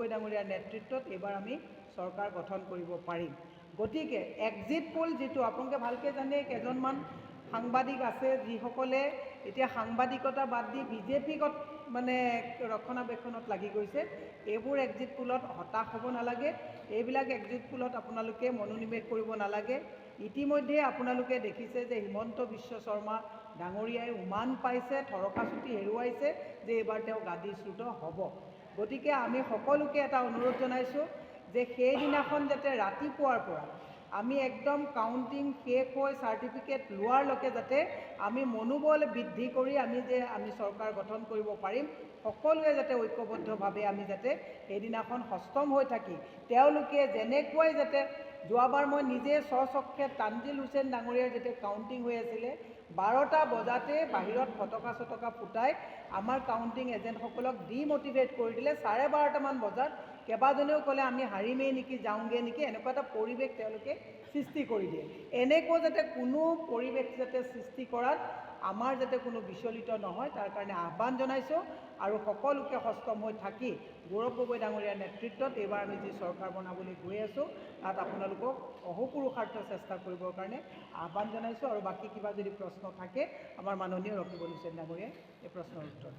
গগৈ ডাঙৰীয়াৰ নেতৃত্বত এইবাৰ আমি চৰকাৰ গঠন কৰিব পাৰিম। গতিকে এক্সিট পোল যিটো আপোনালোকে ভালকৈ জানে, কেইজনমান সাংবাদিক আছে যিসকলে এতিয়া সাংবাদিকতা বাদ দি বিজেপিক মানে ৰক্ষণাবেক্ষণত লাগি গৈছে। এইবোৰ এক্সিট পোলত হতাশ হ'ব নালাগে, এইবিলাক এক্সিট পোলত আপোনালোকে মনোনিৱেশ কৰিব নালাগে। ইতিমধ্যে আপোনালোকে দেখিছে যে হিমন্ত বিশ্ব শৰ্মা ডাঙৰীয়াই উমান পাইছে, থৰকা চুটি হেৰুৱাইছে যে এইবাৰ তেওঁ গাদীচ্যুত হ'ব। গতিকে আমি সকলোকে এটা অনুৰোধ জনাইছোঁ যে সেইদিনাখন যাতে ৰাতিপুৱাৰ পৰা আমি একদম কাউণ্টিং শেষ হৈ চাৰ্টিফিকেট লোৱাৰলৈকে যাতে আমি মনোবল বৃদ্ধি কৰি আমি চৰকাৰ গঠন কৰিব পাৰিম। সকলোৱে যাতে ঐক্যবদ্ধভাৱে আমি যাতে সেইদিনাখন সষ্টম হৈ থাকি তেওঁলোকে যেনেকুৱাই যাতে যোৱাবাৰ মই নিজে স্বচক্ষে তানজিল হুছেইন ডাঙৰীয়াৰ যেতিয়া কাউণ্টিং হৈ আছিলে 12টা বজাতে বাহিৰত ফটকা ফুটাই আমাৰ কাউণ্টিং এজেণ্টসকলক ডিমটিভেট কৰি দিলে। 12:30মান বজাত কেইবাজনেও ক'লে আমি হাৰিমেই নেকি, যাওঁগৈ নেকি, এনেকুৱা এটা পৰিৱেশ তেওঁলোকে সৃষ্টি কৰি দিয়ে। এনেকুৱা যাতে কোনো পৰিৱেশ যাতে সৃষ্টি কৰাত আমাৰ যাতে কোনো বিচলিত নহয় তাৰ কাৰণে আহ্বান জনাইছোঁ। আৰু সকলোকে সষ্টম হৈ থাকি গৌৰৱ গগৈ ডাঙৰীয়াৰ নেতৃত্বত এইবাৰ আমি যি চৰকাৰ বনাবলৈ গৈ আছোঁ তাত আপোনালোকক অহোপুৰুষাৰ্থ চেষ্টা কৰিবৰ কাৰণে আহ্বান জনাইছোঁ। আৰু বাকী কিবা যদি প্ৰশ্ন থাকে আমাৰ মাননীয় ৰকিবুল হুছেইন ডাঙৰীয়াই এই প্ৰশ্নৰ উত্তৰ